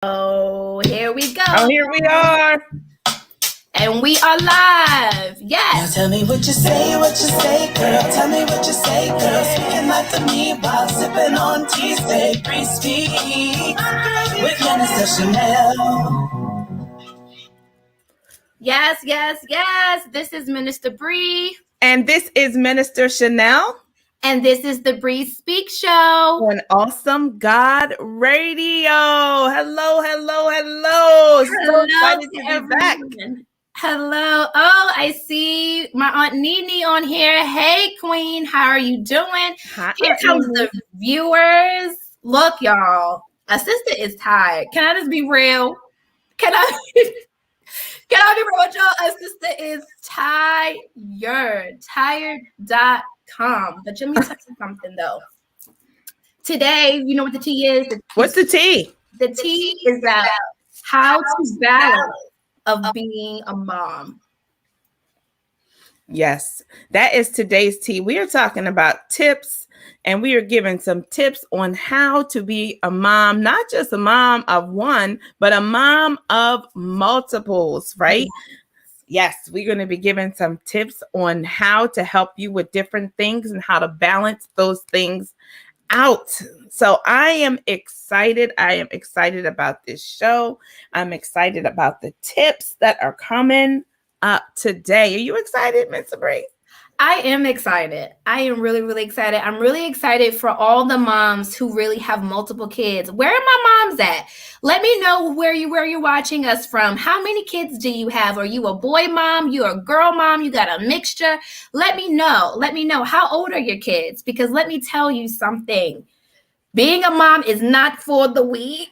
Oh, here we go. Oh, here we are. And we are live. Yes. Now tell me what you say, girl. Tell me what you say, girl. Speaking like to me while sipping on tea. Say, Bre Speaks with Minister Chanel. Yes. This is Minister Bre. And this is Minister Chanel. And this is the Bre Speaks Show on Awesome God Radio. Hello. So excited to be back. Hello. Oh, I see my Aunt Nene on here. Hey, Queen. How are you doing? Hi, Here comes the viewers. Look, y'all. A sister is tired. Can I just be real? Can I be real with y'all? A sister is tired. Tired.com. But let me tell you something, though. Today, you know what the tea is? What's the tea? The tea is that how to balance of being a mom. Yes, that is today's tea. We are talking about tips, and we are giving some tips on how to be a mom, not just a mom of one, but a mom of multiples, right? Yes, we're going to be giving some tips on how to help you with different things and how to balance those things out. So I am excited. I am excited about this show. I'm excited about the tips that are coming up today. Are you excited, Miss Bre? I am excited. I am really excited. I'm really excited for all the moms who really have multiple kids. Where are my moms at? Let me know where you're watching us from. How many kids do you have? Are you a boy mom? You a girl mom? You got a mixture? Let me know. Let me know. How old are your kids? Because let me tell you something. Being a mom is not for the weak.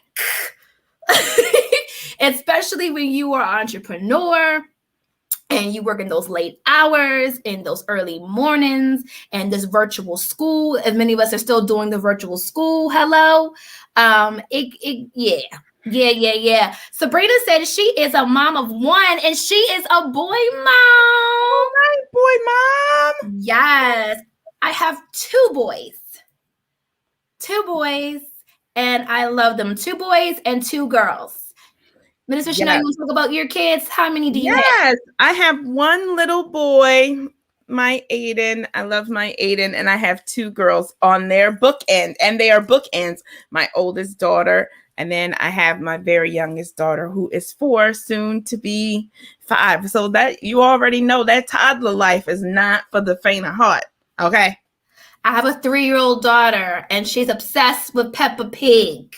Especially when you are an entrepreneur and you work in those late hours, in those early mornings, and this virtual school. As many of us are still doing the virtual school. Hello. Yeah. Sabrina said she is a mom of one, and she is a boy mom. All right, boy mom. Yes. I have two boys, and I love them. 2 boys and 2 girls. Minister Chanel, you want to talk about your kids? How many do you have? Yes, I have one little boy, my Aiden. I love my Aiden, and I have 2 girls on their bookend, and they are bookends. My oldest daughter, and then I have my very youngest daughter, who is 4, soon to be 5. So that you already know that toddler life is not for the faint of heart. Okay. I have a 3-year-old daughter, and she's obsessed with Peppa Pig.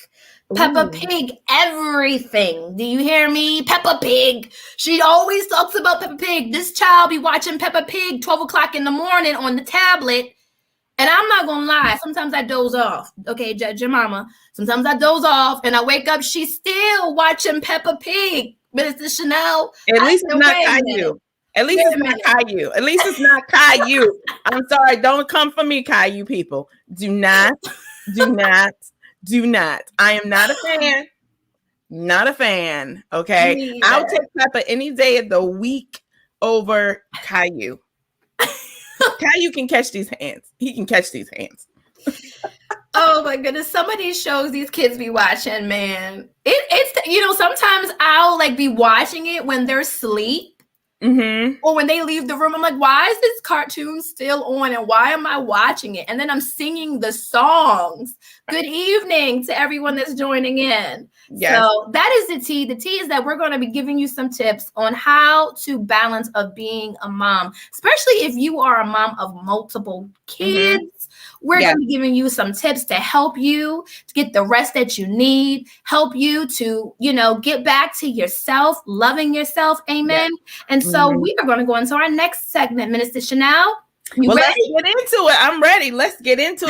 Peppa Pig, everything. Do you hear me? Peppa Pig. She always talks about Peppa Pig. This child be watching Peppa Pig 12 o'clock in the morning on the tablet. And I'm not going to lie. Sometimes I doze off. Okay, judge your mama. Sometimes I doze off and I wake up. She's still watching Peppa Pig. Minister Chanel. At least it's not Caillou. At least it's not Caillou. At least it's not Caillou. I'm sorry. Don't come for me, Caillou people. Do not. I am not a fan. Not a fan. Okay. I'll take Peppa any day of the week over Caillou. Caillou can catch these hands. He can catch these hands. Oh my goodness. Some of these shows these kids be watching, man. It's sometimes I'll be watching it when they're asleep. Mm-hmm. Or when they leave the room, I'm like, why is this cartoon still on and why am I watching it? And then I'm singing the songs. Good evening to everyone that's joining in. Yes. So that is the tea. The tea is that we're going to be giving you some tips on how to balance of being a mom, especially if you are a mom of multiple kids. Mm-hmm. We're going to be giving you some tips to help you to get the rest that you need, help you to, get back to yourself, loving yourself. Amen. Yes. And so we are going to go into our next segment, Minister Chanel. Let's get into it. I'm ready. Let's get into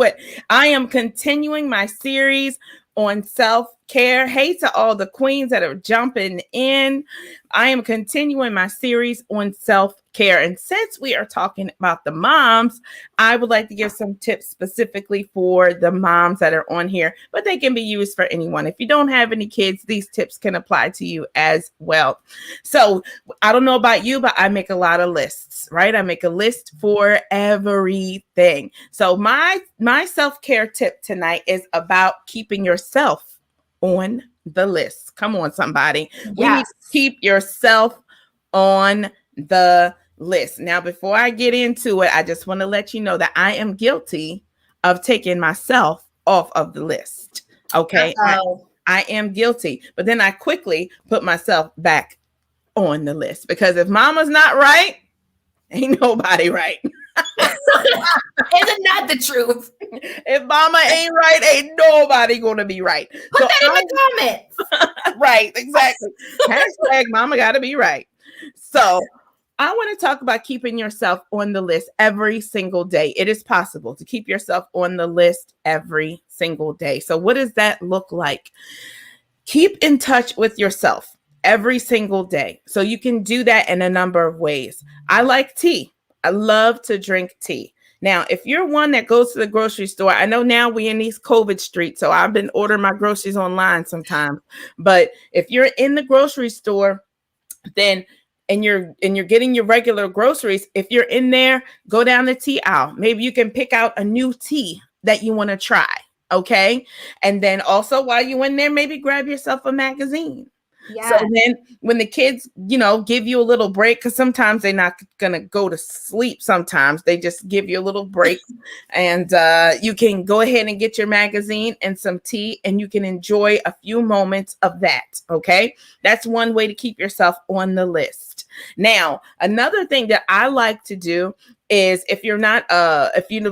it. I am continuing my series on self-care. Hey to all the queens that are jumping in. I am continuing my series on self-care. And since we are talking about the moms, I would like to give some tips specifically for the moms that are on here, but they can be used for anyone. If you don't have any kids, these tips can apply to you as well. So I don't know about you, but I make a lot of lists, right? I make a list for everything. So my self-care tip tonight is about keeping yourself on the list. Come on, somebody. Yes. We need to keep yourself on the list. Now, before I get into it, I just want to let you know that I am guilty of taking myself off of the list. Okay. I am guilty, but then I quickly put myself back on the list, because if mama's not right, ain't nobody right. Is it not the truth? If mama ain't right, ain't nobody gonna be right. Put that in the comments. Right, exactly. Hashtag mama gotta be right. So I want to talk about keeping yourself on the list every single day. It is possible to keep yourself on the list every single day. So what does that look like? Keep in touch with yourself every single day. So you can do that in a number of ways. I like tea. I love to drink tea. Now, if you're one that goes to the grocery store, I know now we're in these COVID streets, so I've been ordering my groceries online sometimes. But if you're in the grocery store, then and you're getting your regular groceries, if you're in there, go down the tea aisle. Maybe you can pick out a new tea that you want to try. Okay. And then also while you're in there, maybe grab yourself a magazine. Yes. So then when the kids, give you a little break, because sometimes they're not going to go to sleep. Sometimes they just give you a little break and you can go ahead and get your magazine and some tea, and you can enjoy a few moments of that. Okay. That's one way to keep yourself on the list. Now, another thing that I like to do is, if you're not,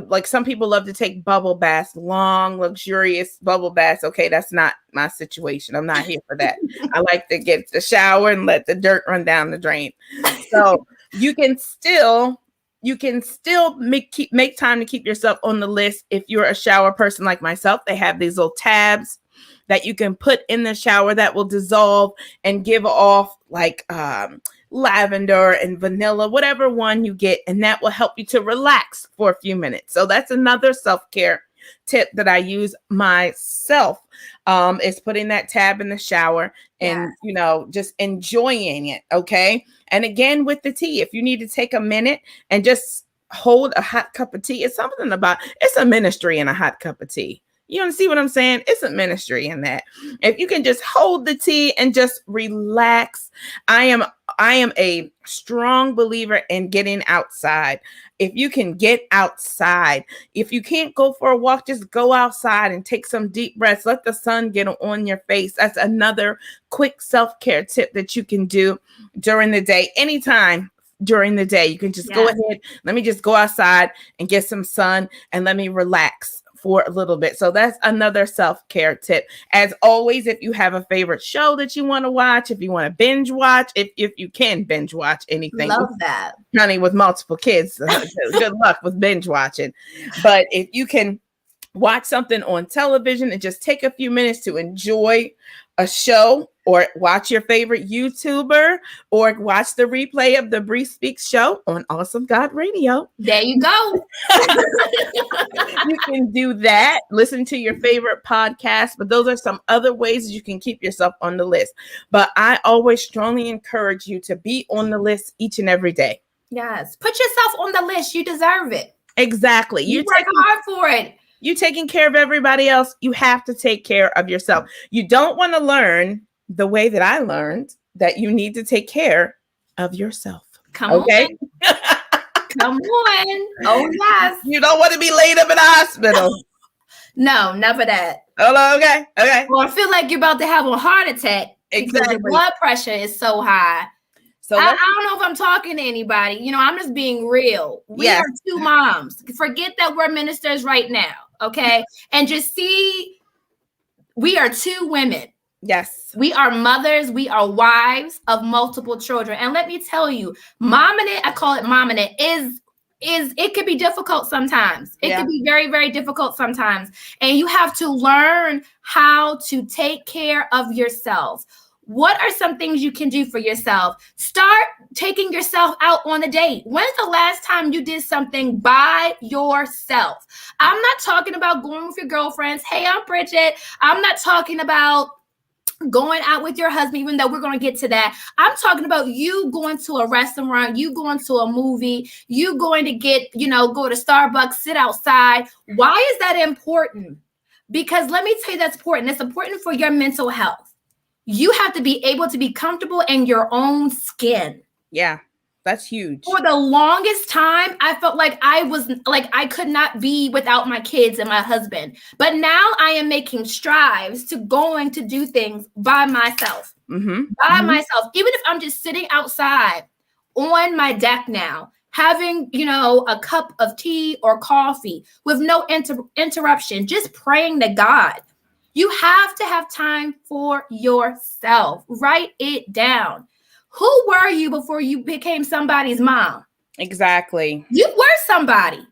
like some people love to take bubble baths, long, luxurious bubble baths. Okay, that's not my situation. I'm not here for that. I like to get the shower and let the dirt run down the drain. So you can still make time to keep yourself on the list. If you're a shower person like myself, they have these little tabs that you can put in the shower that will dissolve and give off like lavender and vanilla, whatever one you get, and that will help you to relax for a few minutes. So that's another self-care tip that I use myself, is putting that tab in the shower and just enjoying it. Okay. And again, with the tea, if you need to take a minute and just hold a hot cup of tea, it's a ministry in a hot cup of tea. You see what I'm saying? It's a ministry in that. If you can just hold the tea and just relax. I am a strong believer in getting outside. If you can get outside, if you can't go for a walk, just go outside and take some deep breaths. Let the sun get on your face. That's another quick self-care tip that you can do during the day. Anytime during the day, you can just go ahead. Let me just go outside and get some sun and let me relax for a little bit. So that's another self-care tip. As always, if you have a favorite show that you want to watch, if you want to binge watch, if you can binge watch anything. Love that. Honey, with multiple kids, good luck with binge watching. But if you can watch something on television and just take a few minutes to enjoy a show, or watch your favorite YouTuber, or watch the replay of the Bre Speaks Show on Awesome God Radio. There you go. You can do that. Listen to your favorite podcast. But those are some other ways you can keep yourself on the list. But I always strongly encourage you to be on the list each and every day. Yes. Put yourself on the list. You deserve it. Exactly. You work hard for it. You're taking care of everybody else. You have to take care of yourself. You don't want to learn the way that I learned that you need to take care of yourself. Come on. Come on. Oh, yes. You don't want to be laid up in the hospital. No, never that. Oh, okay. Or feel like you're about to have a heart attack. Exactly. Because your blood pressure is so high. So I don't know if I'm talking to anybody. I'm just being real. We are two moms. Forget that we're ministers right now. Okay. And just see, we are two women. Yes. We are mothers. We are wives of multiple children. And let me tell you, momming it, I call it momming it, is it could be difficult sometimes. It could be very, very difficult sometimes. And you have to learn how to take care of yourself. What are some things you can do for yourself? Start taking yourself out on a date. When's the last time you did something by yourself? I'm not talking about going with your girlfriends. Hey, I'm Bridget. I'm not talking about going out with your husband, even though we're going to get to that. I'm talking about you going to a restaurant, you going to a movie, you going to go to Starbucks, sit outside. Why is that important? Because let me tell you, that's important. It's important for your mental health. You have to be able to be comfortable in your own skin. Yeah, that's huge. For the longest time, I felt like I could not be without my kids and my husband. But now I am making strides to going to do things by myself. By myself. Even if I'm just sitting outside on my deck now, having, a cup of tea or coffee with no interruption, just praying to God. You have to have time for yourself. Write it down. Who were you before you became somebody's mom? Exactly. You were somebody.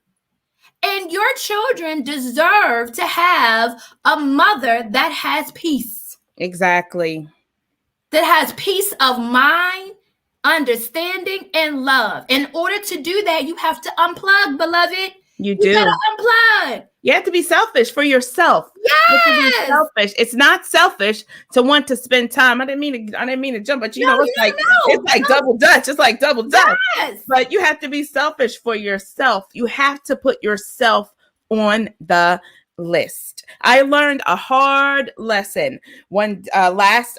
And your children deserve to have a mother that has peace. Exactly. That has peace of mind, understanding, and love. In order to do that, you have to unplug, beloved. You do. You gotta unplug. You have to be selfish for yourself. Yes. You have to be selfish. It's not selfish to want to spend time. I didn't mean to jump, but it's like double dutch. It's like double dutch. Yes. But you have to be selfish for yourself. You have to put yourself on the list. I learned a hard lesson when I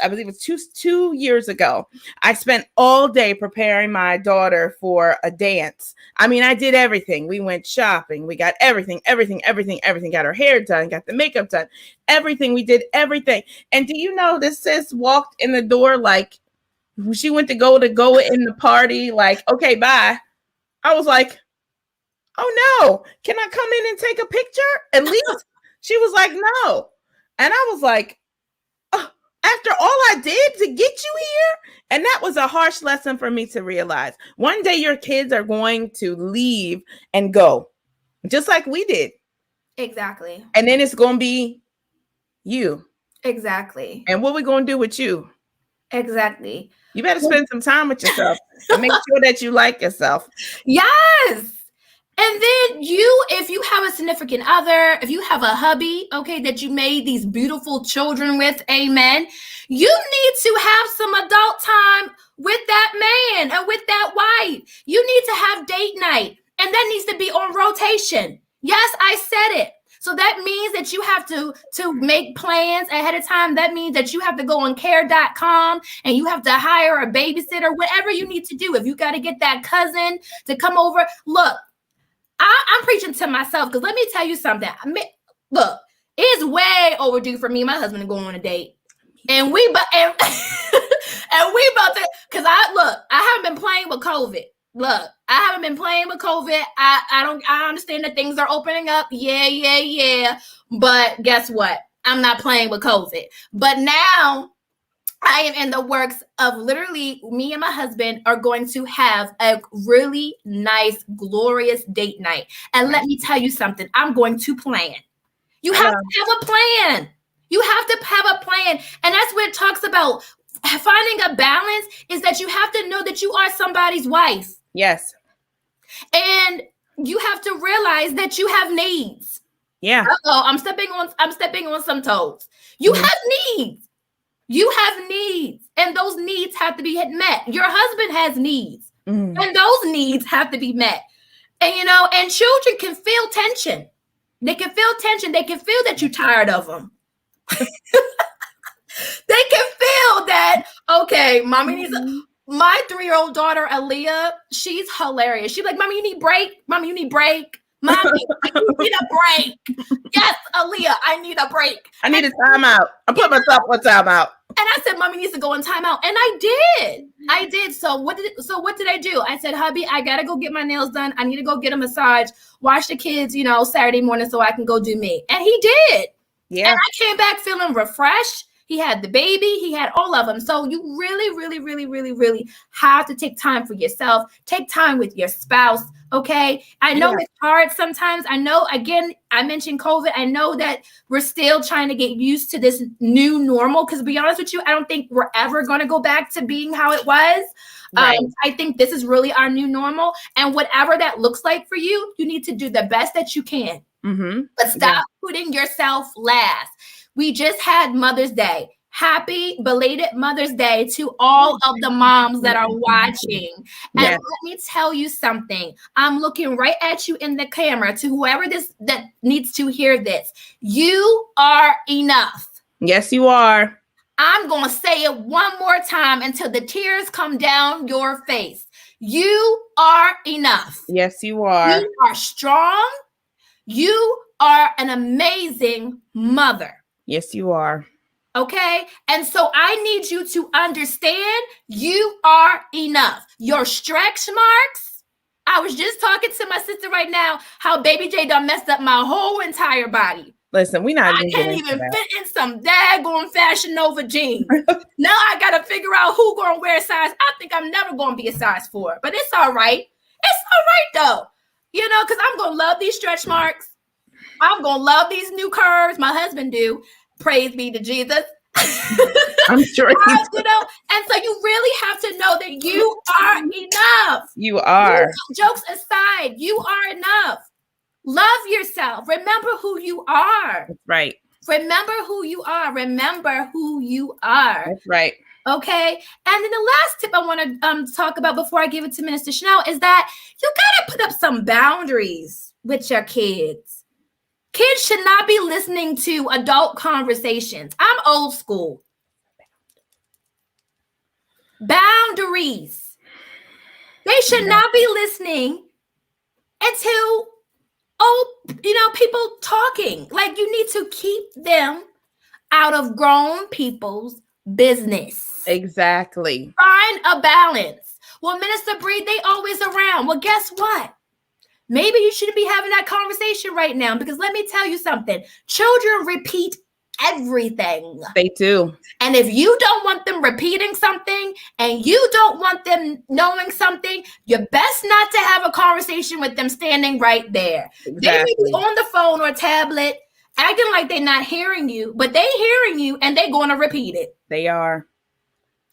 believe it was two years ago. I spent all day preparing my daughter for a dance. I mean, I did everything. We went shopping. We got everything. Got her hair done, got the makeup done, everything. We did everything. And do you know this sis walked in the door like she went to go in the party, like, okay, bye. I was like, oh no, can I come in and take a picture at least? She was like, no. And I was like, oh, after all I did to get you here? And that was a harsh lesson for me to realize. One day your kids are going to leave and go, just like we did. Exactly. And then it's going to be you. Exactly. And what we going to do with you? Exactly. You better spend some time with yourself and make sure that you like yourself. Yes. And then if you have a significant other, if you have a hubby, okay, that you made these beautiful children with, amen, you need to have some adult time with that man and with that wife. You need to have date night, and that needs to be on rotation. Yes, I said it. So that means that you have to make plans ahead of time. That means that you have to go on care.com and you have to hire a babysitter, whatever you need to do. If you got to get that cousin to come over, look, I'm preaching to myself because let me tell you something. Look, it's way overdue for me and my husband to go on a date. And we about to, because I haven't been playing with COVID. Look, I haven't been playing with COVID. I understand that things are opening up. Yeah. But guess what? I'm not playing with COVID. But now I am in the works of literally me and my husband are going to have a really nice, glorious date night. And let me tell you something. I'm going to plan. You have to have a plan. You have to have a plan. And that's what it talks about. Finding a balance is that you have to know that you are somebody's wife. Yes. And you have to realize that you have needs. Yeah. I'm stepping on some toes. You have needs. You have needs, and those needs have to be met. Your husband has needs, and those needs have to be met. And and children can feel tension. They can feel tension. They can feel that you're tired of them. They can feel that. Okay, mommy needs. My 3-year-old daughter Aaliyah, she's hilarious. She's like, "Mommy, you need break. Mommy, you need break. Mommy, you need a break." Yes, Aaliyah, I need a break. I need a timeout. I put myself on timeout. And I said, Mommy needs to go in timeout. And I did. So what did I do? I said, hubby, I got to go get my nails done. I need to go get a massage, watch the kids, Saturday morning so I can go do me. And he did. Yeah. And I came back feeling refreshed. He had the baby. He had all of them. So you really, really, really, really, really have to take time for yourself. Take time with your spouse. Okay. I know it's hard sometimes. I know, again, I mentioned COVID. I know that we're still trying to get used to this new normal. Because to be honest with you, I don't think we're ever going to go back to being how it was. Right. I think this is really our new normal. And whatever that looks like for you, you need to do the best that you can. But stop putting yourself last. We just had Mother's Day. Happy belated Mother's Day to all of the moms that are watching. And let me tell you something. I'm looking right at you in the camera, to whoever that needs to hear this. You are enough. Yes, you are. I'm going to say it one more time until the tears come down your face. You are enough. Yes, you are. You are strong. You are an amazing mother. Yes, you are. Okay. And so I need you to understand you are enough. Your stretch marks. I was just talking to my sister right now how Baby J done messed up my whole entire body. Listen, I can't even fit in some daggone Fashion Nova jeans. Now I got to figure out who going to wear a size. I think I'm never going to be a size 4, but it's all right. It's all right though. You know, because I'm going to love these stretch marks. I'm going to love these new curves. My husband do. Praise be to Jesus. I'm sure. You know, and so you really have to know that you are enough. You are. Jokes aside, you are enough. Love yourself. Remember who you are. That's right. Remember who you are. Remember who you are. That's right. Okay. And then the last tip I want to talk about before I give it to Minister Chanel is that you got to put up some boundaries with your kids. Kids should not be listening to adult conversations. I'm old school. Boundaries. They should not be listening until people talking. Like, you need to keep them out of grown people's business. Exactly. Find a balance. Well, Minister Bre, they always around. Well, guess what? Maybe you shouldn't be having that conversation right now, because let me tell you something. Children repeat everything. They do. And if you don't want them repeating something and you don't want them knowing something, you're best not to have a conversation with them standing right there. Exactly. They may be on the phone or tablet acting like they're not hearing you, but they hearing you and they're going to repeat it. They are.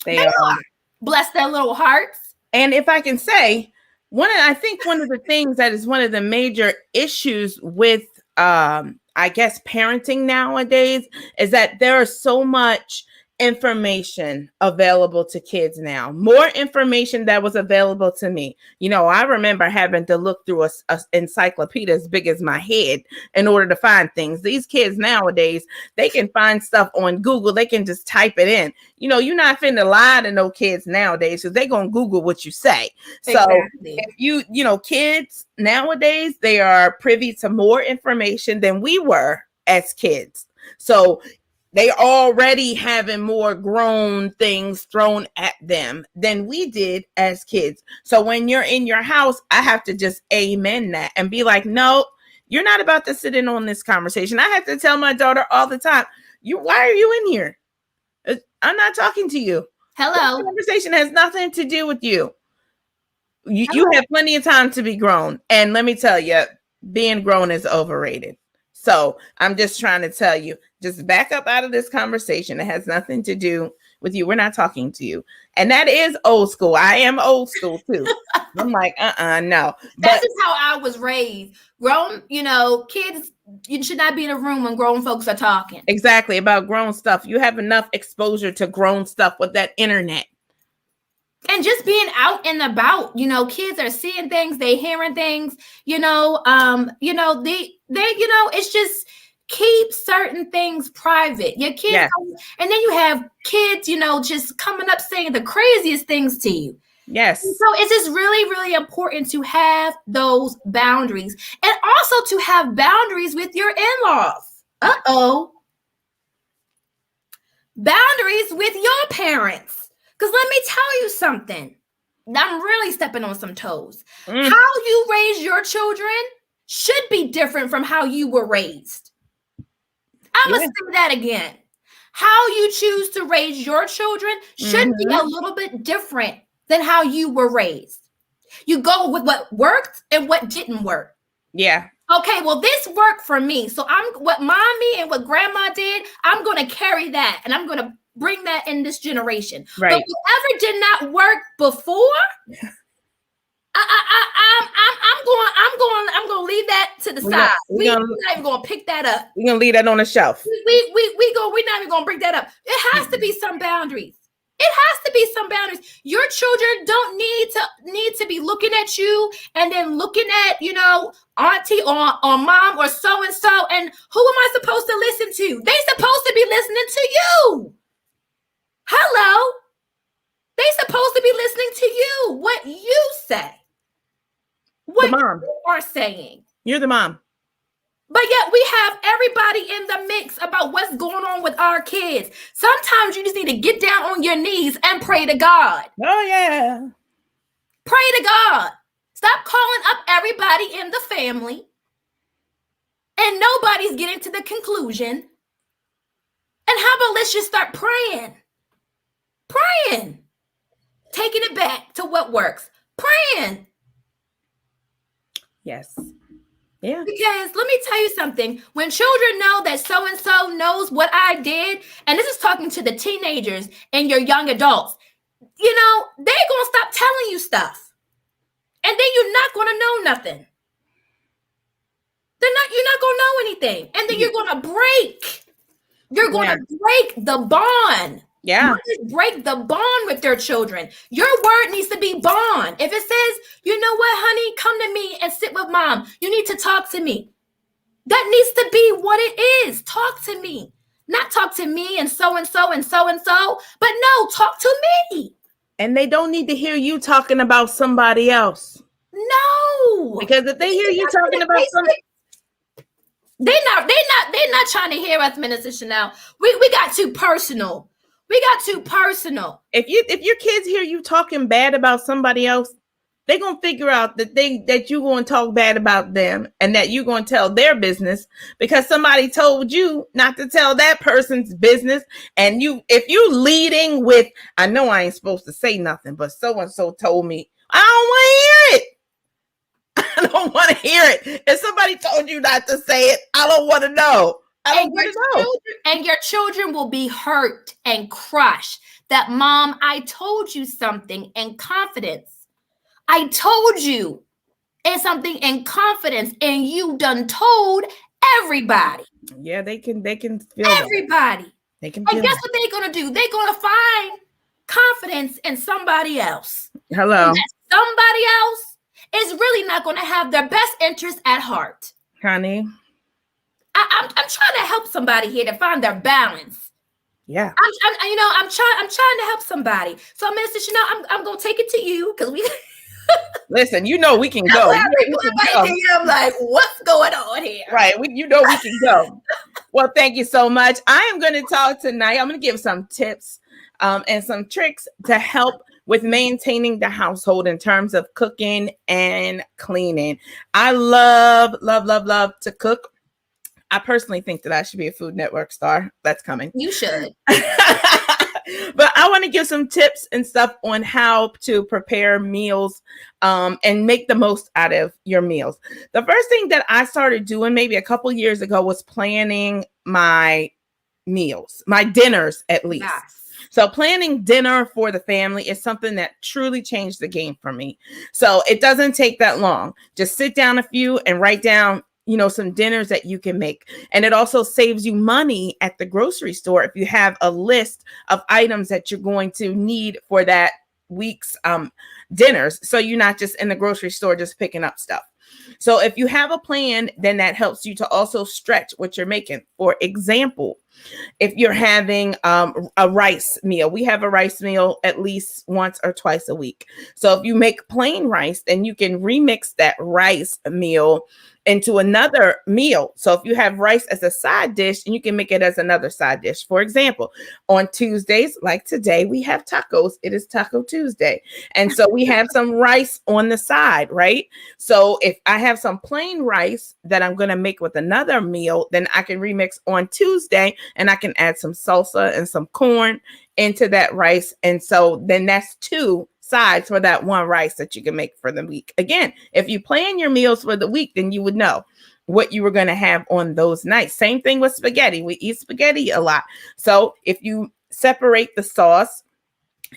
They are. Bless their little hearts. And if I can say, I think one of the things that is one of the major issues with, I guess, parenting nowadays is that there is so much information available to kids now. More information that was available to me. You know, I remember having to look through a encyclopedia as big as my head in order to find things. These kids nowadays, they can find stuff on Google. They can just type it in. You know, you're not finna lie to no kids nowadays because they're going to Google what you say. Exactly. So if kids nowadays, they are privy to more information than we were as kids. So they already having more grown things thrown at them than we did as kids. So when you're in your house, I have to just amen that and be like, no, you're not about to sit in on this conversation. I have to tell my daughter all the time, why are you in here? I'm not talking to you. Hello. This conversation has nothing to do with you. You have plenty of time to be grown. And let me tell you, being grown is overrated. So I'm just trying to tell you, just back up out of this conversation. It has nothing to do with you. We're not talking to you. And that is old school. I am old school too. I'm like, no. That's just how I was raised. Grown, kids, you should not be in a room when grown folks are talking. Exactly. About grown stuff. You have enough exposure to grown stuff with that internet. And just being out and about, kids are seeing things, they hearing things, it's just keep certain things private. Your kids, yes. And then you have kids, just coming up saying the craziest things to you. Yes. And so it's just really, really important to have those boundaries, and also to have boundaries with your in-laws. Boundaries with your parents. Because let me tell you something. I'm really stepping on some toes. How you raise your children should be different from how you were raised. I'm going to say that again. How you choose to raise your children should be a little bit different than how you were raised. You go with what worked and what didn't work. Yeah. Okay, well, this worked for me. So what mommy and what grandma did, I'm going to carry that, and I'm going to bring that in this generation. Right. But whatever did not work before, I'm going to leave that to the side. We're not even going to pick that up. We're going to leave that on the shelf. We're not even going to bring that up. It has to be some boundaries. It has to be some boundaries. Your children don't need to be looking at you and then looking at, auntie or mom or so-and-so. And who am I supposed to listen to? They supposed to be listening to you. Hello. They supposed to be listening to you. What you say. What the mom. You are saying. You're the mom. But yet we have everybody in the mix about what's going on with our kids. Sometimes you just need to get down on your knees and pray to God. Oh, yeah. Pray to God. Stop calling up everybody in the family. And nobody's getting to the conclusion. And how about let's just start praying? Praying. Taking it back to what works. Praying. Yes. Yeah. Because let me tell you something. When children know that so-and-so knows what I did, and this is talking to the teenagers and your young adults, they're going to stop telling you stuff. And then you're not going to know nothing. You're not going to know anything. And then you're going to break. You're going to break the bond. Yeah. Break the bond with their children. Your word needs to be bond. If it says, you know what, honey, come to me and sit with mom. You need to talk to me. That needs to be what it is. Talk to me. Not talk to me and so-and-so and so-and-so, but no, talk to me. And they don't need to hear you talking about somebody else. No. Because if they hear you talking about somebody, they're not trying to hear us, Minister Chanel. We got too personal. We got too personal. If your kids hear you talking bad about somebody else, they're gonna figure out that you're gonna talk bad about them and that you're gonna tell their business because somebody told you not to tell that person's business. And if you leading with, I know I ain't supposed to say nothing, but so and so told me, I don't want to hear it. I don't want to hear it. If somebody told you not to say it, I don't want to know. And your children will be hurt and crushed that, Mom, I told you something in confidence. I told you something in confidence and you done told everybody. Yeah, they can feel everybody. That. They can. And guess what they're going to do? They're going to find confidence in somebody else. Hello. Somebody else is really not going to have their best interest at heart. Honey. I'm trying to help somebody here to find their balance. Yeah. I'm trying to help somebody. So, Minister Chanel, I'm gonna take it to you because we listen. We can go. I'm like, what's going on here? Right. We can go. Well, thank you so much. I am going to talk tonight. I'm going to give some tips and some tricks to help with maintaining the household in terms of cooking and cleaning. I love to cook. I personally think that I should be a Food Network star. That's coming. You should. But I want to give some tips and stuff on how to prepare meals and make the most out of your meals. The first thing that I started doing maybe a couple years ago was planning my meals, my dinners at least. Yes. So planning dinner for the family is something that truly changed the game for me. So it doesn't take that long. Just sit down a few and write down some dinners that you can make. And it also saves you money at the grocery store if you have a list of items that you're going to need for that week's dinners. So you're not just in the grocery store just picking up stuff. So if you have a plan, then that helps you to also stretch what you're making. For example, if you're having a rice meal, we have a rice meal at least once or twice a week. So if you make plain rice, then you can remix that rice meal into another meal. So if you have rice as a side dish, and you can make it as another side dish. For example, on Tuesdays, like today, we have tacos. It is Taco Tuesday. And so we have some rice on the side, right? So if I have some plain rice that I'm going to make with another meal, then I can remix on Tuesday and I can add some salsa and some corn into that rice. And so then that's two sides for that one rice that you can make for the week. Again, if you plan your meals for the week, then you would know what you were going to have on those nights. Same thing with spaghetti. We eat spaghetti a lot. So if you separate the sauce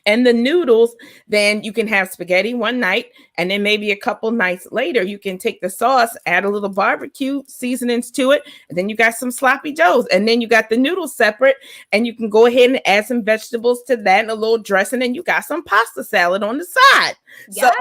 And the noodles, then you can have spaghetti one night, and then maybe a couple nights later, you can take the sauce, add a little barbecue seasonings to it, and then you got some sloppy joes, and then you got the noodles separate, and you can go ahead and add some vegetables to that and a little dressing, and you got some pasta salad on the side. Yes.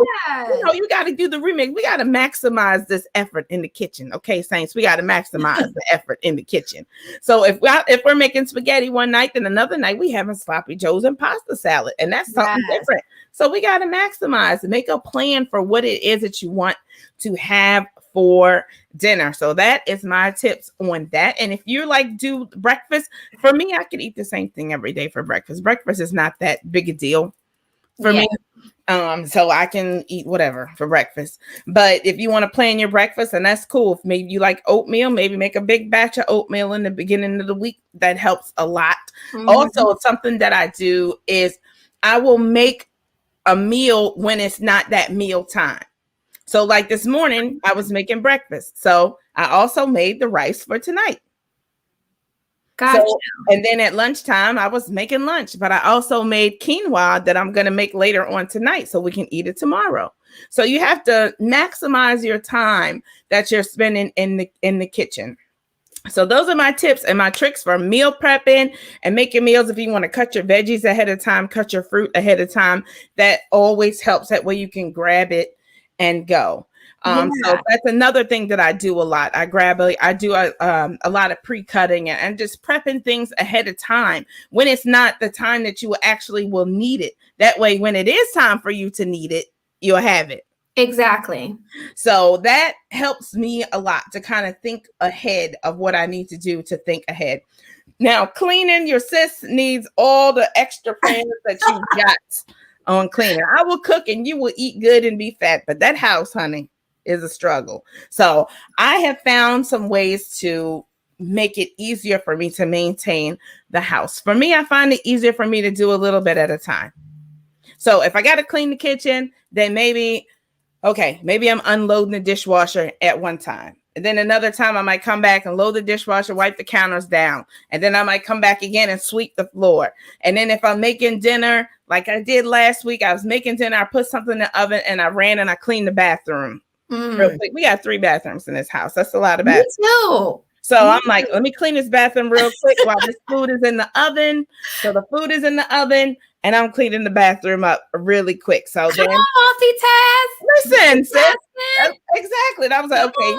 So, you got to do the remix. We got to maximize this effort in the kitchen. Okay, Saints, we got to maximize the effort in the kitchen. So if we're making spaghetti one night, then another night we having sloppy joes and pasta salad. And that's something different. So we got to maximize and make a plan for what it is that you want to have for dinner. So that is my tips on that. And if you like do breakfast, for me, I could eat the same thing every day for breakfast. Breakfast is not that big a deal for me. So I can eat whatever for breakfast. But if you want to plan your breakfast, and that's cool. If maybe you like oatmeal, maybe make a big batch of oatmeal in the beginning of the week. That helps a lot. Also, something that I do is I will make a meal when it's not that meal time. So like this morning, I was making breakfast. So I also made the rice for tonight. Gotcha. So, and then at lunchtime, I was making lunch, but I also made quinoa that I'm going to make later on tonight so we can eat it tomorrow. So you have to maximize your time that you're spending in the kitchen. So those are my tips and my tricks for meal prepping and making meals. If you want to cut your veggies ahead of time, cut your fruit ahead of time, that always helps. That way you can grab it and go. So that's another thing that I do a lot. I do a lot of pre-cutting and just prepping things ahead of time when it's not the time that you actually will need it. That way, when it is time for you to need it, you'll have it. Exactly. So that helps me a lot to kind of think ahead of what I need to do to think ahead. Now, cleaning, your sis needs all the extra prayers that you got on cleaning. I will cook and you will eat good and be fat, but that house, honey, is a struggle. So I have found some ways to make it easier for me to maintain the house. For me, I find it easier for me to do a little bit at a time. So if I got to clean the kitchen, then maybe I'm unloading the dishwasher at one time. And then another time I might come back and load the dishwasher, wipe the counters down. And then I might come back again and sweep the floor. And then if I'm making dinner, like I did last week, I was making dinner, I put something in the oven and I ran and I cleaned the bathroom. Real quick. We got 3 bathrooms in this house. That's a lot of bathrooms. Me too. So I'm like, let me clean this bathroom real quick while this food is in the oven. So the food is in the oven and I'm cleaning the bathroom up really quick. So then multitask. Listen, sis. Exactly. And I was like, okay,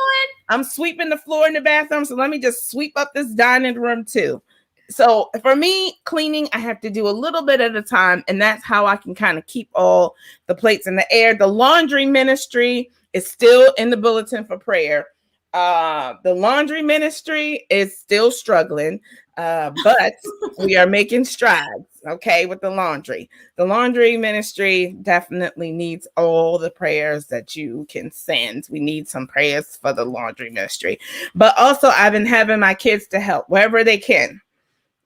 I'm sweeping the floor in the bathroom. So let me just sweep up this dining room too. So for me, cleaning, I have to do a little bit at a time. And that's how I can kind of keep all the plates in the air. The laundry ministry is still in the bulletin for prayer. The laundry ministry is still struggling, but we are making strides, okay, with the laundry. The laundry ministry definitely needs all the prayers that you can send. We need some prayers for the laundry ministry. But also, I've been having my kids to help wherever they can.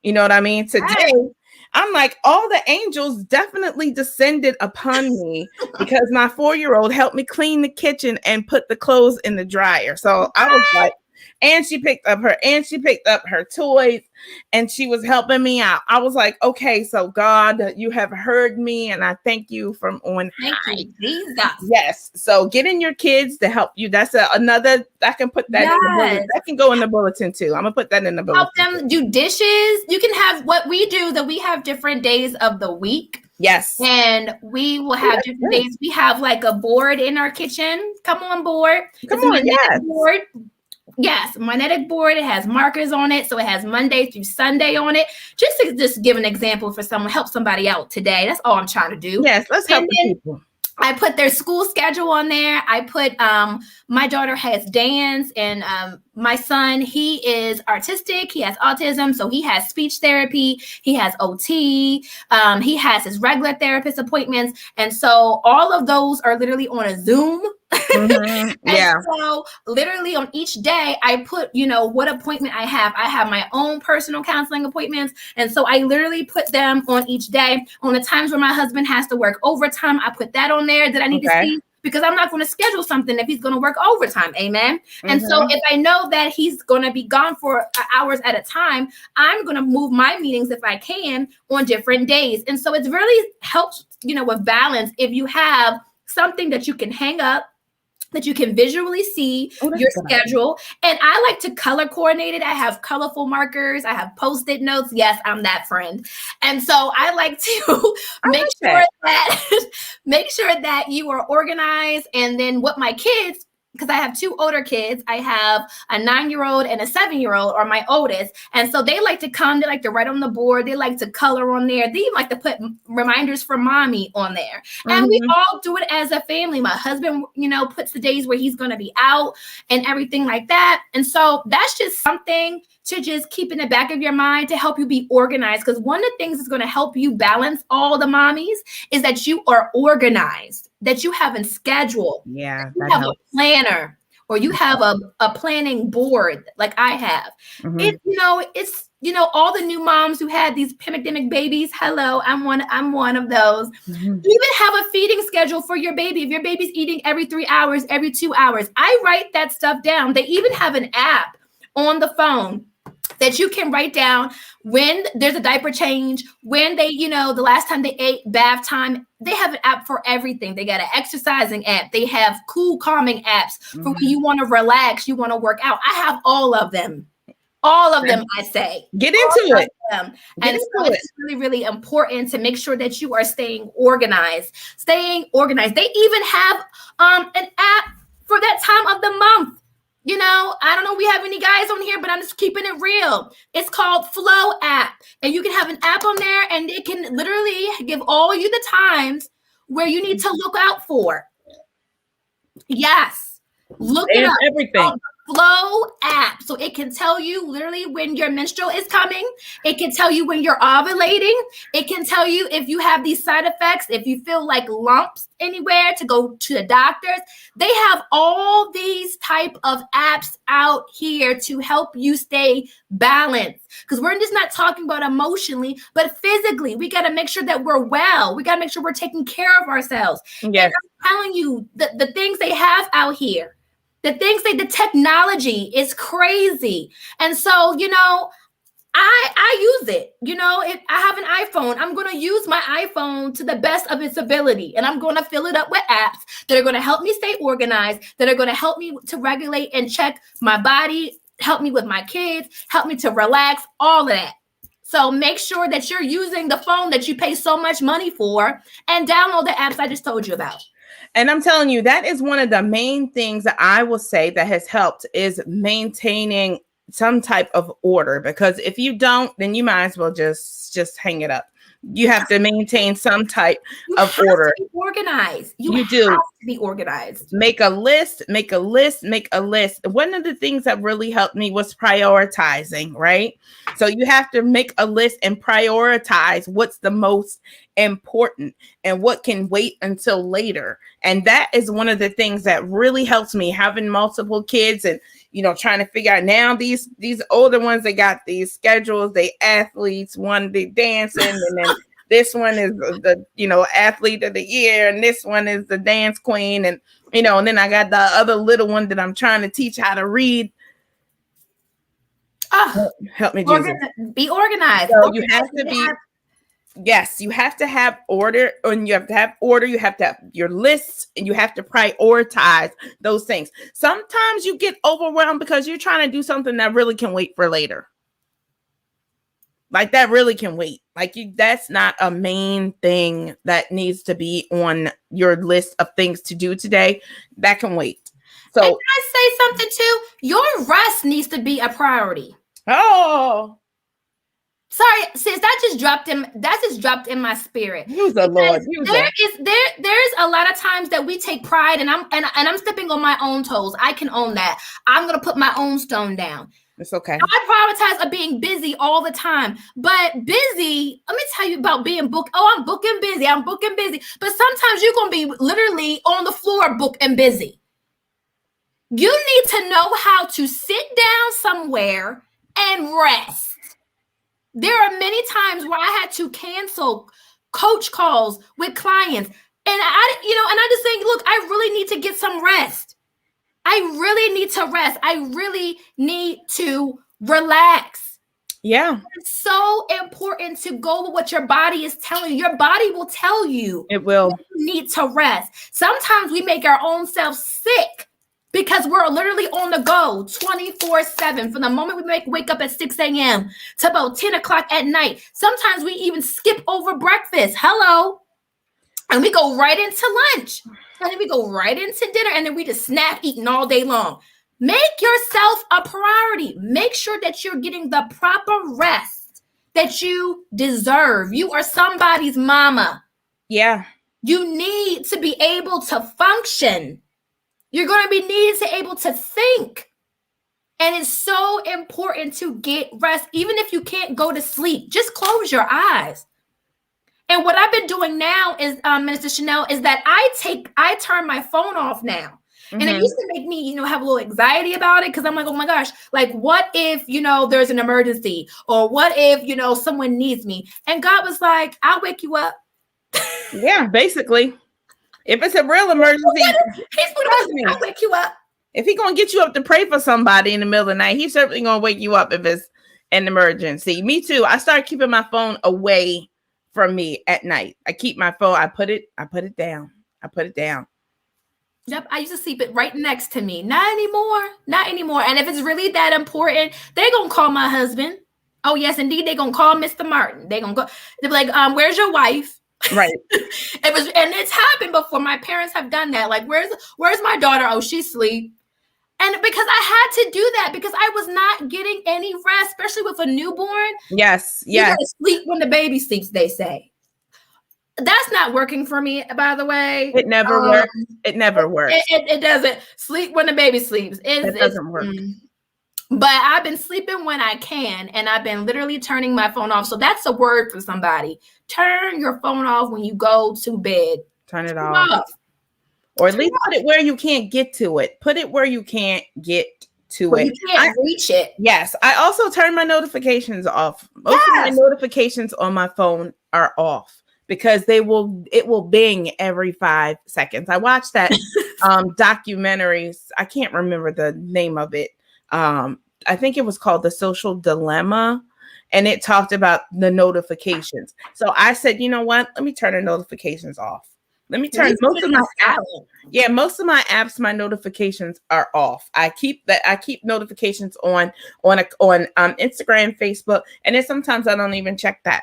You know what I mean? Today, I'm like, all the angels definitely descended upon me because my 4-year-old helped me clean the kitchen and put the clothes in the dryer. So I was like, and she picked up her toys and she was helping me out. I was like, okay, so God, you have heard me and I thank you from on high. Thank you, Jesus. Yes. So getting your kids to help you. That's another, I can put that in the bulletin. That can go in the bulletin too. I'm gonna put that in the bulletin. Help them do dishes. You can have what we do, that we have different days of the week. Yes. And we will have different days. We have like a board in our kitchen. Come on board. Come on, yes. Board. Yes, magnetic board. It has markers on it, so it has Monday through Sunday on it. Just to just give an example for someone, help somebody out today. That's all I'm trying to do. Yes, let's help the people. I put their school schedule on there. I put my daughter has dance, and my son, he is artistic. He has autism, so he has speech therapy. He has OT. He has his regular therapist appointments, and so all of those are literally on a Zoom. Mm-hmm. Yeah. So literally on each day, I put, what appointment I have. I have my own personal counseling appointments. And so I literally put them on each day. On the times where my husband has to work overtime, I put that on there that I need to see, because I'm not going to schedule something if he's going to work overtime. Amen. And so if I know that he's going to be gone for hours at a time, I'm going to move my meetings if I can on different days. And so it's really helps, with balance if you have something that you can hang up, that you can visually see your schedule. And I like to color coordinate it. I have colorful markers. I have Post-it notes. Yes, I'm that friend. And so I like to make sure that you are organized. And then what my kids, because I have 2 older kids, I have a 9-year-old and a 7-year-old are my oldest. And so they like to come, they like to write on the board. They like to color on there. They even like to put reminders for mommy on there. And we all do it as a family. My husband, puts the days where he's going to be out and everything like that. And so that's just something to just keep in the back of your mind to help you be organized. Because one of the things that's going to help you balance all the mommies is that you are organized, that you have a schedule. Yeah. You have a planner, or you have a planning board like I have. It's all the new moms who had these pandemic babies. Hello, I'm one of those. You even have a feeding schedule for your baby. If your baby's eating every 3 hours, every 2 hours, I write that stuff down. They even have an app on the phone that you can write down when there's a diaper change, when they, the last time they ate, bath time. They have an app for everything. They got an exercising app. They have cool, calming apps for when you want to relax, you want to work out. I have all of them. All of them, I say. Get into it. And so it's really, really important to make sure that you are staying organized. They even have an app for that time of the month. I don't know if we have any guys on here, but I'm just keeping it real. It's called Flow app. And you can have an app on there and it can literally give all you the times where you need to look out for. Yes. Look it up. Everything. Flow app. So it can tell you literally when your menstrual is coming. It can tell you when you're ovulating. It can tell you if you have these side effects, if you feel like lumps anywhere, to go to the doctors. They have all these type of apps out here to help you stay balanced. Because we're just not talking about emotionally, but physically. We got to make sure that we're well. We got to make sure we're taking care of ourselves. Yes. And I'm telling you, the things they have out here, the technology is crazy. And so, I use it. If I have an iPhone, I'm going to use my iPhone to the best of its ability. And I'm going to fill it up with apps that are going to help me stay organized, that are going to help me to regulate and check my body, help me with my kids, help me to relax, all of that. So make sure that you're using the phone that you pay so much money for and download the apps I just told you about. And I'm telling you, that is one of the main things that I will say that has helped is maintaining some type of order. Because if you don't, then you might as well just hang it up. You have to maintain some type of order. To be organized. You do have to be organized. Make a list. One of the things that really helped me was prioritizing, right? So you have to make a list and prioritize what's the most important and what can wait until later. And that is one of the things that really helps me, having multiple kids and trying to figure out now these older ones, they got these schedules, they athletes, one they dancing, and then this one is the athlete of the year, and this one is the dance queen, and and then I got the other little one that I'm trying to teach how to read. Help me, Jesus. Be organized. So you have to be. Yes, you have to have order, and you have to have order. You have to have your lists, and you have to prioritize those things. Sometimes you get overwhelmed because you're trying to do something that really can wait for later. Like that really can wait. That's not a main thing that needs to be on your list of things to do today. That can wait. So can I say something too? Your rest needs to be a priority. Oh. Sorry, sis, that just dropped in my spirit. Use the Lord. There's a lot of times that we take pride, and I'm stepping on my own toes. I can own that. I'm gonna put my own stone down. It's okay. I prioritize being busy all the time, but busy. Let me tell you about being booked. Oh, I'm booking busy. But sometimes you're gonna be literally on the floor booked and busy. You need to know how to sit down somewhere and rest. There are many times where I had to cancel coach calls with clients And I just think, look, I really need to get some rest. I really need to rest. I really need to relax. Yeah. It's so important to go with what your body is telling you. Your body will tell you. It will. You need to rest. Sometimes we make our own selves sick because we're literally on the go 24/7 from the moment we wake up at 6 a.m. to about 10 o'clock at night. Sometimes we even skip over breakfast. Hello. And we go right into lunch. And then we go right into dinner. And then we just snack eating all day long. Make yourself a priority. Make sure that you're getting the proper rest that you deserve. You are somebody's mama. Yeah. You need to be able to function. You're going to be needed to able to think. And it's so important to get rest. Even if you can't go to sleep, just close your eyes. And what I've been doing now is, Minister Chanel, is that I turn my phone off now. Mm-hmm. And it used to make me, have a little anxiety about it because I'm like, oh my gosh, like what if, there's an emergency or what if, someone needs me? And God was like, I'll wake you up. Yeah, basically. If it's a real emergency, I'll wake you up. If he's going to get you up to pray for somebody in the middle of the night, he's certainly going to wake you up if it's an emergency. Me too. I started keeping my phone away from me at night. I keep my phone. I put it down. Yep. I used to sleep it right next to me. Not anymore. And if it's really that important, they're going to call my husband. Oh, yes, indeed. They're going to call Mr. Martin. They're going to go. They'll be like, where's your wife? Right. And it's happened before. My parents have done that. Like, where's my daughter? Oh, she's asleep. And because I had to do that because I was not getting any rest, especially with a newborn. Yes. You gotta sleep when the baby sleeps, they say. That's not working for me, by the way. It never works. It never works. It doesn't. Sleep when the baby sleeps. It doesn't work. But I've been sleeping when I can, and I've been literally turning my phone off. So that's a word for somebody. Turn your phone off when you go to bed. Turn it off. Or at least put it where you can't get to it. Put it where you can't get to it. You can't reach it. Yes. I also turn my notifications off. Most of my notifications on my phone are off because it will bing every 5 seconds. I watched that documentary. I can't remember the name of it. I think it was called The Social Dilemma. And it talked about the notifications. So I said, you know what? Let me turn the notifications off. Let me turn most of my apps, my notifications are off. I keep notifications on Instagram, Facebook, and then sometimes I don't even check that.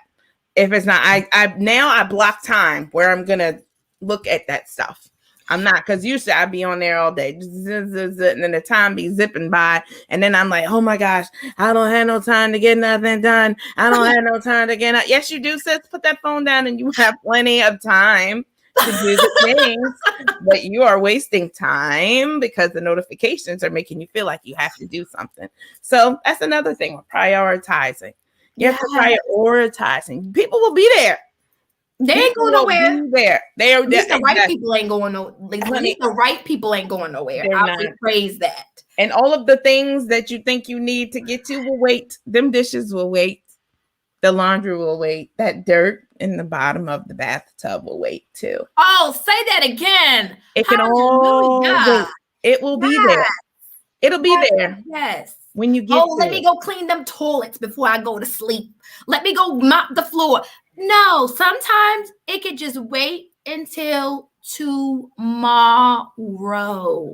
If it's not, I block time where I'm gonna look at that stuff. I'm not, because usually I'd be on there all day, and then the time be zipping by, and then I'm like, oh my gosh, I don't have no time to get nothing done. I don't have no time to get. Yes, you do, sis. Put that phone down, and you have plenty of time to do the things, but you are wasting time because the notifications are making you feel like you have to do something. So that's another thing with prioritizing. You have to prioritizing. People will be there. They ain't going nowhere. The right people ain't going nowhere. The right people ain't going nowhere. I'll praise that. And all of the things that you think you need to get to will wait. Them dishes will wait. The laundry will wait. That dirt in the bottom of the bathtub will wait too. Oh, say that again. It can all wait. It will be there. It'll be there. Yes. When you get let me go clean them toilets before I go to sleep. Let me go mop the floor. No, sometimes it could just wait until tomorrow.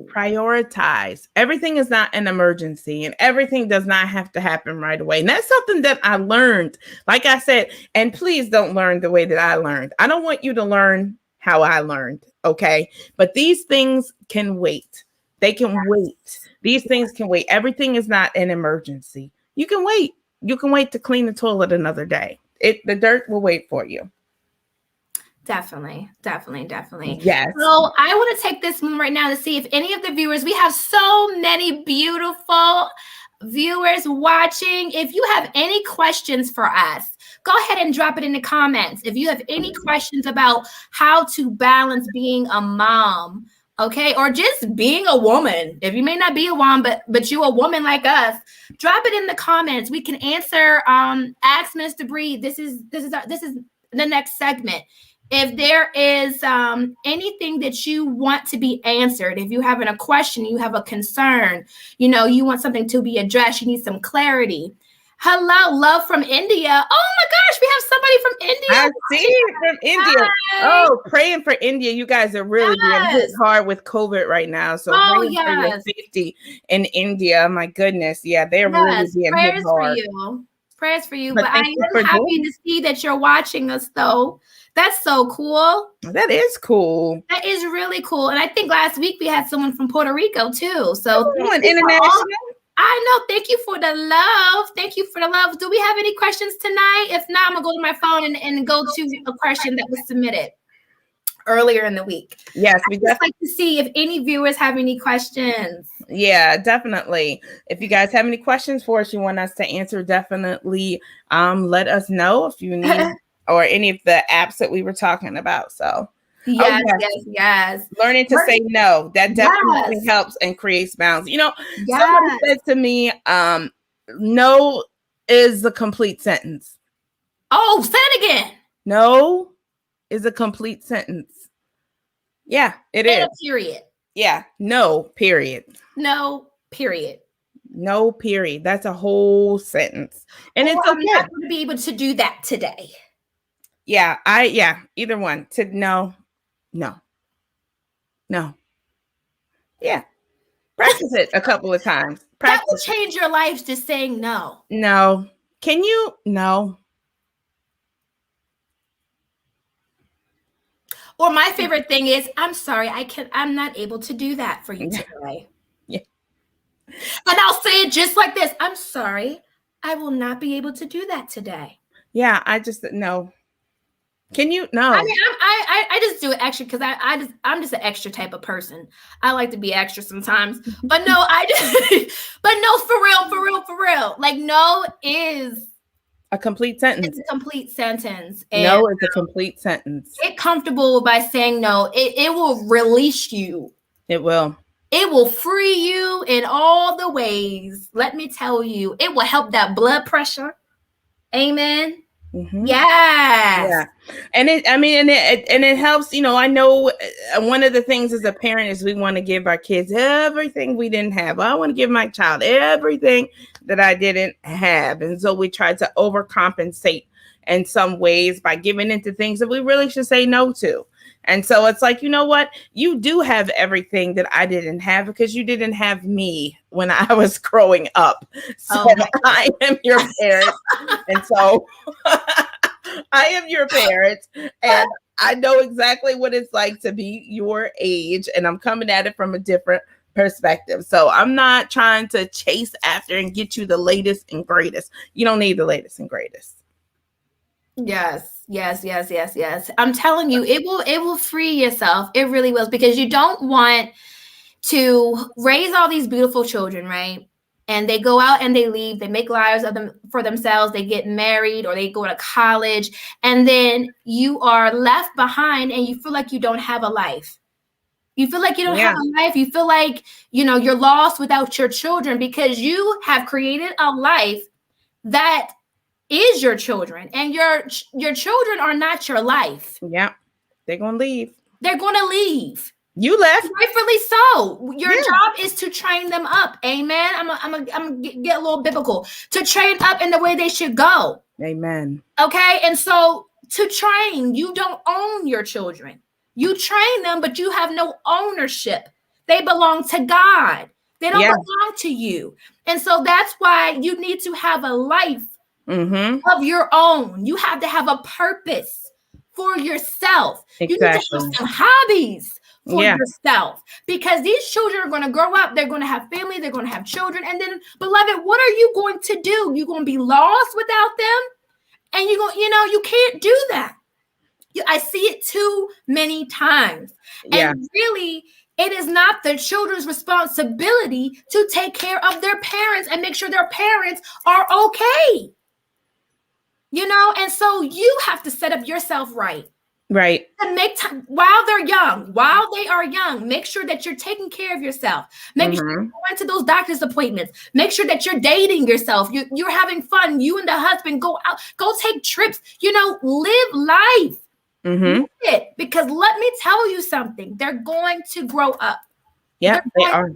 Prioritize. Everything is not an emergency, and everything does not have to happen right away. And that's something that I learned. Like I said, and please don't learn the way that I learned. I don't want you to learn how I learned, okay? But these things can wait. They can wait. These things can wait. Everything is not an emergency. You can wait. You can wait to clean the toilet another day. The dirt will wait for you. Definitely. Yes. So I want to take this moment right now to see if any of the viewers, we have so many beautiful viewers watching. If you have any questions for us, go ahead and drop it in the comments. If you have any questions about how to balance being a mom, okay, or just being a woman. If you may not be a mom, but you a woman like us, drop it in the comments. We can answer. Ask Mr. Bre. This is the next segment. If there is anything that you want to be answered, if you're having a question, you have a concern, you want something to be addressed, you need some clarity. Hello, love from India. Oh my gosh, we have somebody from India. I see it from India. Hi. Oh, praying for India. You guys are really being hit hard with COVID right now. So praying for your safety in India. My goodness. Yeah, they're really being hit hard. Prayers for you. But I am happy to see that you're watching us, though. That's so cool. That is cool. That is really cool. And I think last week we had someone from Puerto Rico, too. So international. I know. Thank you for the love. Thank you for the love. Do we have any questions tonight? If not, I'm going to go to my phone and go to a question that was submitted earlier in the week. Yes, I'd just like to see if any viewers have any questions. Yeah, definitely. If you guys have any questions for us, you want us to answer, definitely let us know if you need or any of the apps that we were talking about. So yes. Learning to say no. That definitely helps and creates bounds. Somebody said to me, no is a complete sentence. Oh, say it again. No is a complete sentence. Yeah, it is. Period. Yeah, no, period. No, period. No, period. That's a whole sentence. And it's okay. I'm not going to be able to do that today. Yeah, either one. No. Yeah. Practice it a couple of times. That will change your life, just saying no. No. Can you? No. Or my favorite thing is, I'm sorry, I'm not able to do that for you today. Yeah. And I'll say it just like this. I'm sorry, I will not be able to do that today. Yeah, no. Can you? No. I mean, I just do it extra because I'm just an extra type of person. I like to be extra sometimes, but no, but no, for real. Like no is a complete sentence. It's a complete sentence. And no is a complete sentence. Get comfortable by saying no. It will release you. It will. It will free you in all the ways. Let me tell you, it will help that blood pressure. Amen. Mm-hmm. Yes. Yeah. And it helps, I know one of the things as a parent is we want to give our kids everything we didn't have. I want to give my child everything that I didn't have. And so we try to overcompensate in some ways by giving into things that we really should say no to. And so it's like, you know what? You do have everything that I didn't have because you didn't have me when I was growing up. So I am your parent. And so I am your parent. And I know exactly what it's like to be your age. And I'm coming at it from a different perspective. So I'm not trying to chase after and get you the latest and greatest. You don't need the latest and greatest. Yes. I'm telling you, it will free yourself. It really will, because you don't want to raise all these beautiful children, right? And they go out and they leave, they make lives of them for themselves, they get married or they go to college, and then you are left behind and you feel like you don't have a life. You feel like you don't have a life. You feel like, you're lost without your children because you have created a life that is your children, and your children are not your life. Yeah, they're gonna leave. They're gonna leave. You left, rightfully so. Your job is to train them up. Amen. I'm gonna get a little biblical. To train up in the way they should go. Amen. Okay, and so to train, you don't own your children. You train them, but you have no ownership. They belong to God. They don't belong to you, and so that's why you need to have a life. Mm-hmm. Of your own. You have to have a purpose for yourself. Exactly. You need to have some hobbies for yourself, because these children are going to grow up. They're going to have family. They're going to have children. And then, beloved, what are you going to do? You're going to be lost without them. And you can't do that. I see it too many times. Yeah. And really, it is not the children's responsibility to take care of their parents and make sure their parents are okay. And so you have to set up yourself right. Right. And make time while they are young, make sure that you're taking care of yourself. Make sure you're going to those doctor's appointments. Make sure that you're dating yourself. You're having fun. You and the husband go out, go take trips, live life. Mm-hmm. It, because let me tell you something. They're going to grow up. Yeah, they are.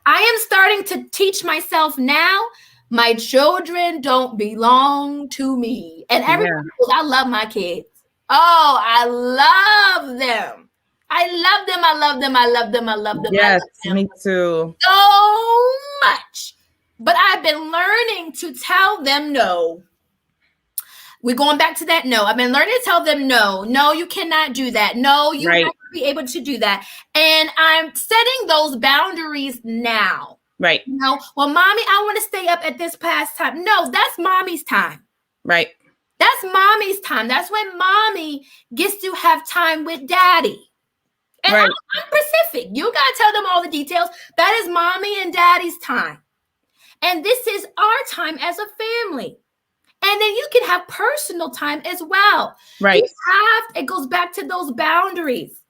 I am starting to teach myself now. My children don't belong to me. And everybody knows I love my kids. Oh, I love them. I love them. I love them. I love them. I love them. Yes, I love them me too. so much. But I've been learning to tell them no. We're going back to that no. I've been learning to tell them no. No, you cannot do that. No, you have to be able to do that. And I'm setting those boundaries now. Right. You know, well, mommy, I want to stay up at this past time. No, that's mommy's time. Right. That's mommy's time. That's when mommy gets to have time with daddy. And I'm specific. You got to tell them all the details. That is mommy and daddy's time. And this is our time as a family. And then you can have personal time as well. Right. It goes back to those boundaries.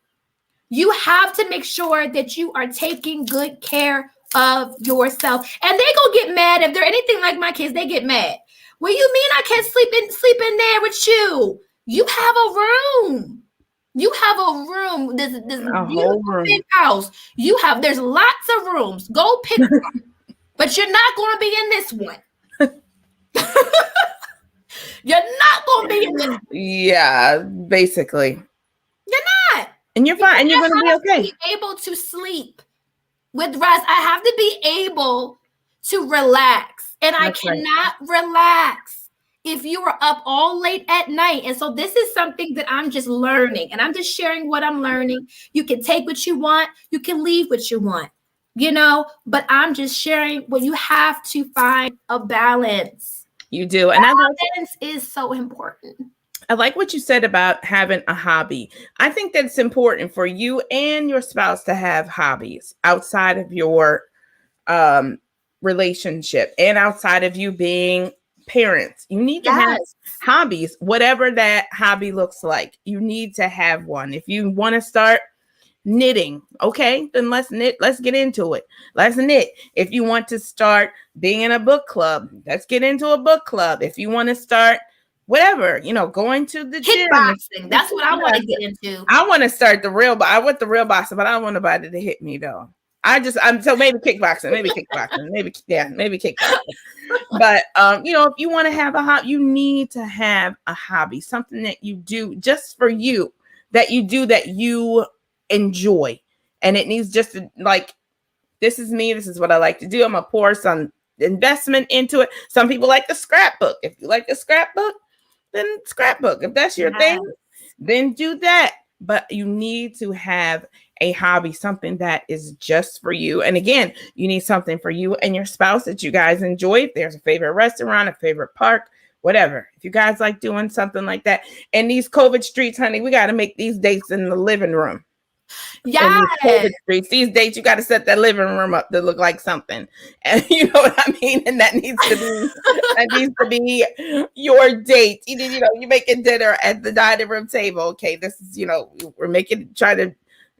You have to make sure that you are taking good care of yourself. And they gonna get mad if they're anything like my kids. They get mad. What do you mean I can't sleep in there with you? You have a room. You have a room. This beautiful big house. There's lots of rooms. Go pick one. But you're not going to be in this one. You're not going to be in this one. Yeah, basically. You're not. And you're fine. And you're going to be okay. Be able to sleep with rest. I have to be able to relax. And I cannot relax if you are up all late at night. And so this is something that I'm just learning. And I'm just sharing what I'm learning. You can take what you want. You can leave what you want. You know, but I'm just sharing what you have to find a balance. You do. And balance is so important. I like what you said about having a hobby. I think that's important for you and your spouse to have hobbies outside of your relationship and outside of you being parents. You need to have hobbies, whatever that hobby looks like. You need to have one. If you want to start knitting, okay, then let's knit. Let's get into it. Let's knit. If you want to start being in a book club, let's get into a book club. If you want to start whatever, you know, going to the gym. Kickboxing. That's what I want to get into. I want to start I want the real boxing, but I don't want nobody to hit me though. So maybe kickboxing, maybe kickboxing. But you know, if you want to have a hobby, you need to have a hobby, something that you do just for you, that you enjoy. And it needs just to, like, this is me, this is what I like to do. I'm gonna pour some investment into it. Some people like the scrapbook. If you like the scrapbook, then scrapbook. If that's your thing, then do that. But you need to have a hobby, something that is just for you. And again, you need something for you and your spouse that you guys enjoy. If there's a favorite restaurant, a favorite park, whatever. If you guys like doing something like that. And these COVID streets, honey, we got to make these dates in the living room. Yeah. These dates, you got to set that living room up to look like something. And you know what I mean? And that needs to be your date. You know, you're making dinner at the dining room table. Okay, this is, you know, try to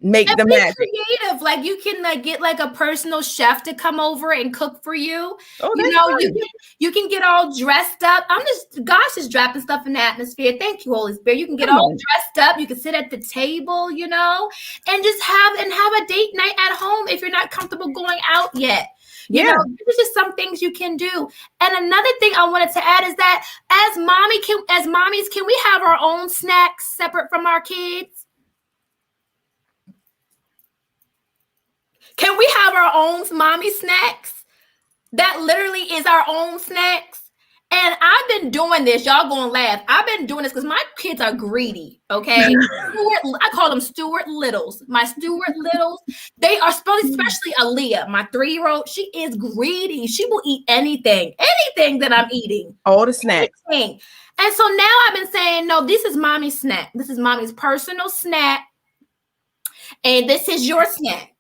make the magic. Creative. Like you can get like a personal chef to come over and cook for you. Oh, you know, you can get all dressed up. Gosh is dropping stuff in the atmosphere. Thank you, Holy Spirit. You can get all dressed up. You can sit at the table, you know, and just have a date night at home if you're not comfortable going out yet. You know, there's just some things you can do. And another thing I wanted to add is that as mommies, can we have our own snacks separate from our kids? Can we have our own mommy snacks? That literally is our own snacks. And I've been doing this. Y'all gonna laugh. I've been doing this because my kids are greedy. Okay. I call them Stuart Littles. My Stuart Littles. They are especially Aaliyah, my 3-year-old. She is greedy. She will eat anything that I'm eating. All the snacks. Anything. And so now I've been saying, no, this is mommy's snack. This is mommy's personal snack. And this is your snack.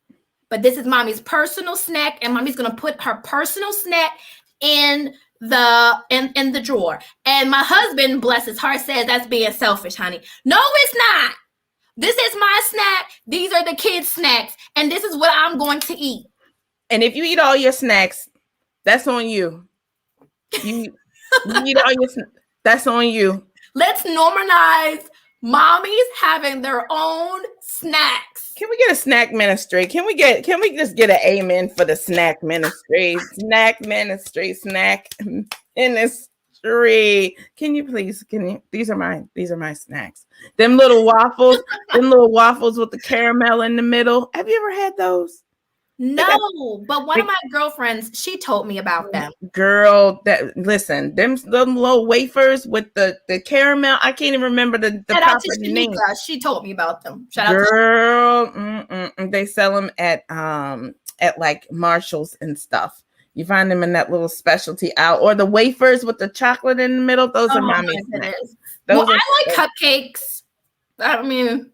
But this is mommy's personal snack, and mommy's gonna put her personal snack in the drawer. And my husband, bless his heart, says that's being selfish, honey. No, it's not. This is my snack. These are the kids' snacks, and this is what I'm going to eat. And if you eat all your snacks, that's on you. You eat all your snacks. That's on you. Let's normalize Mommies having their own snacks. Can we get a snack ministry? Can we just get an amen for the snack ministry? Snack ministry, snack ministry. These are my snacks. Them little waffles with the caramel in the middle. Have you ever had those? No, but one of my girlfriends, she told me about them. Girl, listen, them little wafers with the caramel. I can't even remember the proper name. She told me about them. They sell them at like Marshall's and stuff. You find them in that little specialty aisle, or the wafers with the chocolate in the middle. Those are mommy's snacks. I like cupcakes. I mean,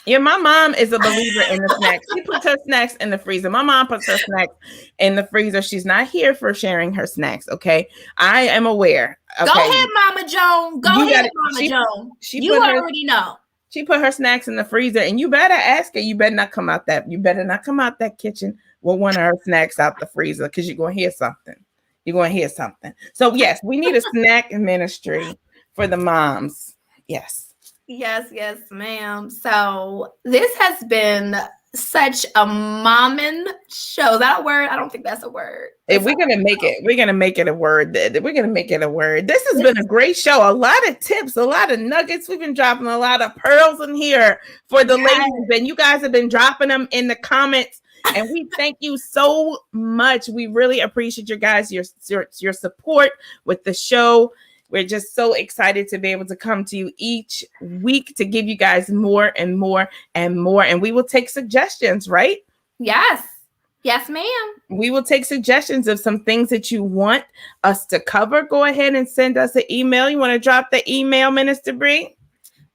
yeah, my mom is a believer in the snacks. She puts her snacks in the freezer. My mom puts her snacks in the freezer. She's not here for sharing her snacks, okay? I am aware. Okay? Go ahead, Mama Joan. Go ahead, Mama Joan. You already know. She put her snacks in the freezer, and you better ask her. You better not come out that kitchen with one of her snacks out the freezer, because you're going to hear something. So, yes, we need a snack ministry for the moms. Yes. Yes, ma'am. So this has been such a mommin show. Is that a word? I don't think that's a word. We're gonna make it a word. This has been a great show. A lot of tips, a lot of nuggets. We've been dropping a lot of pearls in here for the ladies, and you guys have been dropping them in the comments. And we thank you so much. We really appreciate your guys, your support with the show. We're just so excited to be able to come to you each week to give you guys more and more and more. And we will take suggestions, right? Yes, ma'am. We will take suggestions of some things that you want us to cover. Go ahead and send us an email. You want to drop the email, Minister Bre?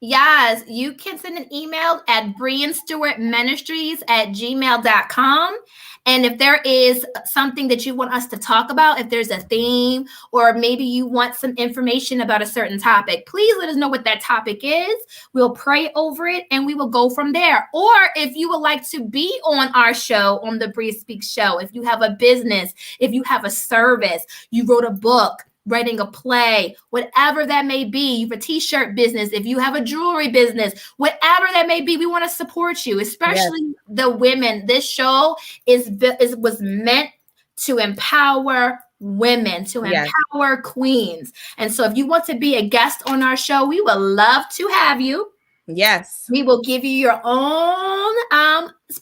Yes, you can send an email at breandstewartministries@gmail.com. And if there is something that you want us to talk about, if there's a theme, or maybe you want some information about a certain topic, please let us know what that topic is. We'll pray over it and we will go from there. Or if you would like to be on our show, on the Bre Speaks Show, if you have a business, if you have a service, you wrote a book, writing a play, whatever that may be, you have a t-shirt business, if you have a jewelry business, whatever that may be, we want to support you, especially the women. This show was meant to empower women, to empower queens. And so if you want to be a guest on our show, we would love to have you. Yes. We will give you your own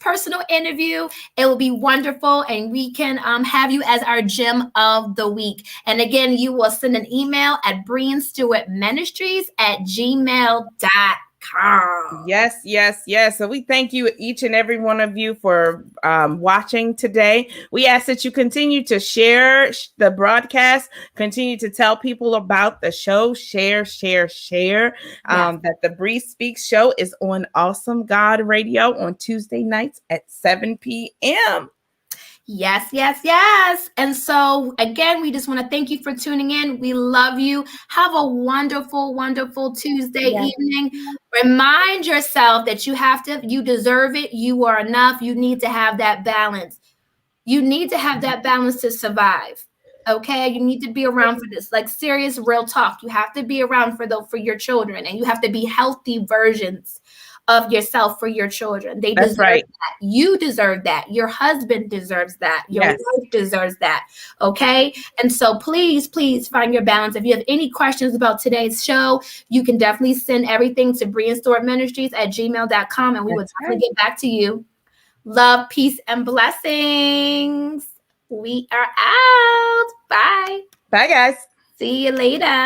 personal interview. It will be wonderful. And we can have you as our gem of the week. And again, you will send an email at breandstewartministries@gmail.com. Yes. So we thank you, each and every one of you, for watching today. We ask that you continue to share the broadcast, continue to tell people about the show, share. That the Bre Speaks Show is on Awesome God Radio on Tuesday nights at 7 p.m. Yes. And so again, we just want to thank you for tuning in. We love you. Have a wonderful, wonderful Tuesday evening. Remind yourself that you deserve it. You are enough. You need to have that balance. You need to have that balance to survive. Okay, you need to be around for this, like serious, real talk. You have to be around for your children, and you have to be healthy versions of yourself for your children. They deserve that. You deserve that. Your husband deserves that. Your wife deserves that. Okay. And so please find your balance. If you have any questions about today's show, you can definitely send everything to breandstewartministries@gmail.com, and we will definitely get back to you. Love, peace, and blessings. We are out. Bye. Bye, guys. See you later.